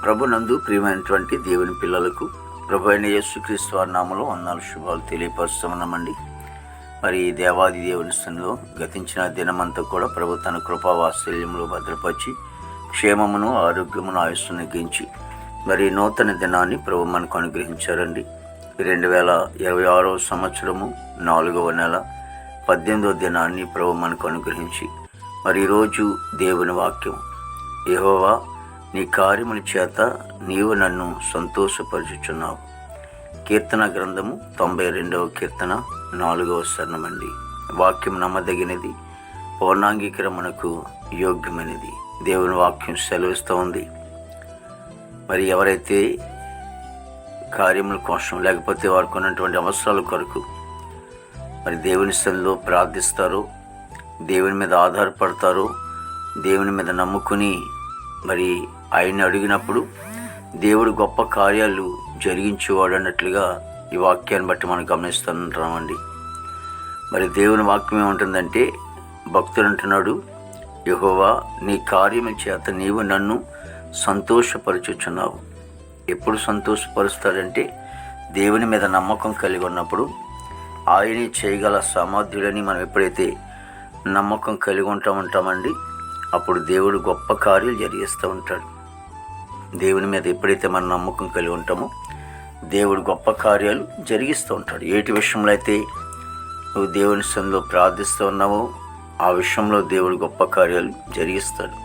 ప్రభు నందు ప్రియమైనటువంటి దేవుని పిల్లలకు ప్రభు అయిన యేసుక్రీస్తు వారి నామములో వందనాలు శుభాలు తెలియపరుస్తున్నామండి. మరి దేవాది దేవుని సన్నిధిలో గతించిన దినమంతా కూడా ప్రభు తన కృపా వాత్సల్యంలో భద్రపరిచి క్షేమమును ఆరోగ్యమును ఆయుస్సును గించి మరి నూతన దినాన్ని ప్రభు మనకు అనుగ్రహించారండి. 2026 సంవత్సరము 4వ నెల 18వ దినాన్ని ప్రభు మనకు అనుగ్రహించి మరి ఈరోజు దేవుని వాక్యం, యెహోవా నీ కార్యముల చేత నీవు నన్ను సంతోషపరుచుచున్నావు. కీర్తన గ్రంథము 92వ కీర్తన 4వ శరణమండి. వాక్యం నమ్మదగినది, పూర్ణాంగీకరమునకు యోగ్యమైనది. దేవుని వాక్యం సెలవిస్తూ ఉంది. మరి ఎవరైతే కార్యముల కోసం లేకపోతే వారికి ఉన్నటువంటి అవసరాల కొరకు మరి దేవుని సన్నిధిలో ప్రార్థిస్తారో, దేవుని మీద ఆధారపడతారో, దేవుని మీద నమ్ముకుని మరి ఆయన్ని అడిగినప్పుడు దేవుడు గొప్ప కార్యాలు జరిగించేవాడు అన్నట్లుగా ఈ వాక్యాన్ని బట్టి మనం గమనిస్తున్నామండి. మరి దేవుని వాక్యం ఏముంటుందంటే, భక్తుడు అంటున్నాడు, యెహోవా నీ కార్యముల చేత నీవు నన్ను సంతోషపరచుచున్నావు. ఎప్పుడు సంతోషపరుస్తాడంటే దేవుని మీద నమ్మకం కలిగి ఉన్నప్పుడు, ఆయనే చేయగల సామర్థ్యుడని మనం ఎప్పుడైతే నమ్మకం కలిగి ఉంటామండి, అప్పుడు దేవుడు గొప్ప కార్యాలు జరిగిస్తూ ఉంటాడు. దేవుని మీద ఎప్పుడైతే మనం నమ్మకం కలిగి ఉంటామో దేవుడు గొప్ప కార్యాలు జరిగిస్తూ ఉంటాడు. ఏటి విషయంలో అయితే నువ్వు దేవుని సన్నిధిలో ప్రార్థిస్తూ ఉన్నావో ఆ విషయంలో దేవుడు గొప్ప కార్యాలు జరిగిస్తాడు.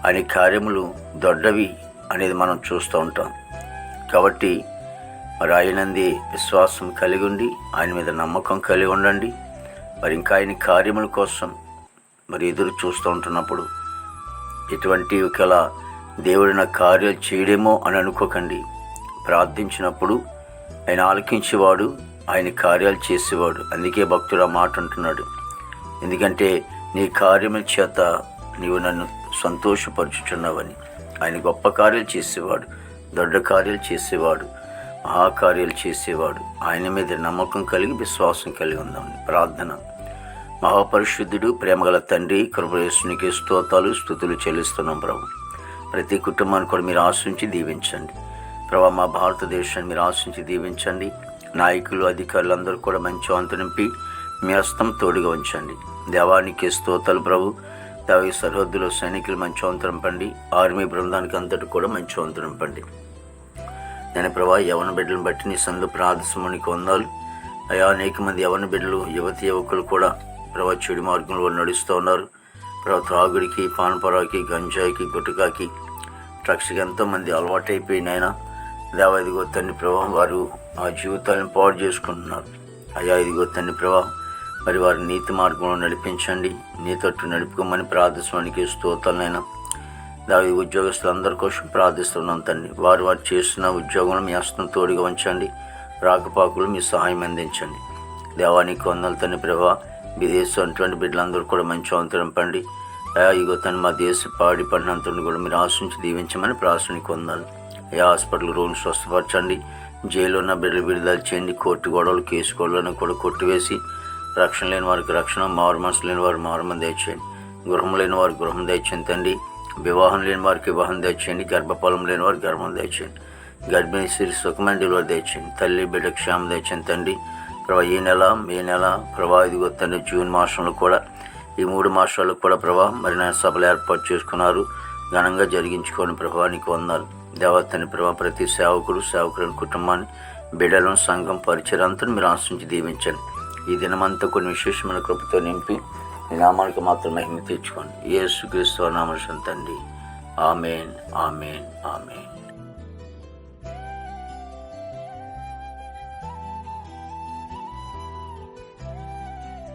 ఆయన కార్యములు దొడ్డవి అనేది మనం చూస్తూ ఉంటాం. కాబట్టి మరి ఆయనంది విశ్వాసం కలిగి ఉండి ఆయన మీద నమ్మకం కలిగి ఉండండి. మరి ఇంకా ఆయన కార్యముల కోసం మరి ఎదురు చూస్తూ ఉంటున్నప్పుడు ఎటువంటి ఒకవేళ దేవుడు నా కార్యాలు చేయడేమో అని అనుకోకండి. ప్రార్థించినప్పుడు ఆయన ఆలకించేవాడు, ఆయన కార్యాలు చేసేవాడు. అందుకే భక్తుడు ఆ మాట అంటున్నాడు, ఎందుకంటే నీ కార్యముల చేత నీవు నన్ను సంతోషపరుచుచున్నావని. ఆయన గొప్ప కార్యాలు చేసేవాడు, దొడ్డ కార్యాలు చేసేవాడు, మహాకార్యాలు చేసేవాడు. ఆయన మీద నమ్మకం కలిగి విశ్వాసం కలిగి ఉందామని ప్రార్థన. మహాపరిశుద్ధుడు ప్రేమగల తండ్రి, కృపయేసునికి స్తోత్రాలు స్తుతులు చెల్లిస్తున్నాం ప్రభు. ప్రతి కుటుంబాన్ని కూడా మీరు ఆశించి దీవించండి ప్రభు. మా భారతదేశాన్ని మీరు ఆశించి దీవించండి. నాయకులు, అధికారులు అందరూ కూడా మంచి వంతు నింపి మీ హస్తం తోడుగా ఉంచండి. దేవానికి స్తోత్రాలు ప్రభు. దేవ సరిహద్దులో సైనికులు మంచి వంతు నింపండి. ఆర్మీ బృందానికి అంతటి కూడా మంచి వంతు నింపండి. నేను ప్రభా యవన బిడ్డలను బట్టి నీ సన్నిధిలో ప్రార్థించమనికి వందాలు అయా. అనేక మంది యవన బిడ్డలు, యువతి యువకులు కూడా ప్రభా చెడు మార్గంలో నడుస్తూ ఉన్నారు. ప్రభా త్రాగుడికి, పానపరాకి, గంజాయికి, గుటకాకి, డ్రగ్స్కి ఎంతోమంది అలవాటైపోయినాయన దేవా. ఇదిగో తండ్రి ప్రభా, వారు ఆ జీవితాలను పాడు చేసుకుంటున్నారు అయా. ఇదిగో తండ్రి ప్రభా, మరి వారి నీతి మార్గంలో నడిపించండి. నీ తట్టు నడుపుకోమని ప్రార్థించడానికి స్తోత్రాలైనా దాని ఉద్యోగస్తులందరి కోసం ప్రార్థిస్తున్నాం తండ్రి. వారు చేస్తున్న ఉద్యోగంలో మీ హస్తం తోడుగా ఉంచండి. రాకపోకలు మీ సహాయం అందించండి. దేవానికి వందనాలు తండ్రి ప్రభా. విదేశం అటువంటి బిడ్డలందరూ కూడా మంచి వంతరింపండి అయా. ఇగో తను మా దేశ పాడి పడినంతని కూడా మీరు ఆశించి దీవించమని ప్రార్థనకి వందాలు అయా. హాస్పిటల్ రూమ్ స్వస్థపరచండి. జైల్లో ఉన్న బిడ్డలు విడుదల చేయండి. కోర్టు గొడవలు, కేసు గొడవలను కూడా కొట్టివేసి రక్షణ లేని వారికి రక్షణ, మారు మనసు లేని వారు మారుమని దయచేయండి. గృహం లేని వారు గృహం దయచేయండి తండ్రి. వివాహం లేని వారికి వివాహం దయచేయండి. గర్భఫలం లేని వారికి గర్భం దయచేయండి. గర్భిణీ స్త్రీ సుఖమైన డెలివరీ దయచేయండి. తల్లి బిడ్డ క్షేమం దయచేయండి తండ్రి ప్రభా. ఈ నెల, మే నెల ప్రభా ఇదిగో తండ్రి జూన్ మాసంలో కూడా ఈ 3 మాసాలు కూడా ప్రభా మరి నా సభలు ఏర్పాటు చేసుకున్నారు. ఘనంగా జరిగించుకోని ప్రభా నీకు వందాలు దేవతని ప్రభా. ప్రతి సేవకుడు, సేవకుని కుటుంబాన్ని, బిడ్డలను, సంఘం, పరిచయంతో మీరు ఆశించి దీవించండి. ఈ దినమంతా కొన్ని విశేషమైన కృపతో నింపి నీ నామానికి మాత్రం మహిమ తెచ్చుకోండి. యేసుక్రీస్తు నామమున తండ్రి. ఆమేన్, ఆమేన్, ఆమేన్.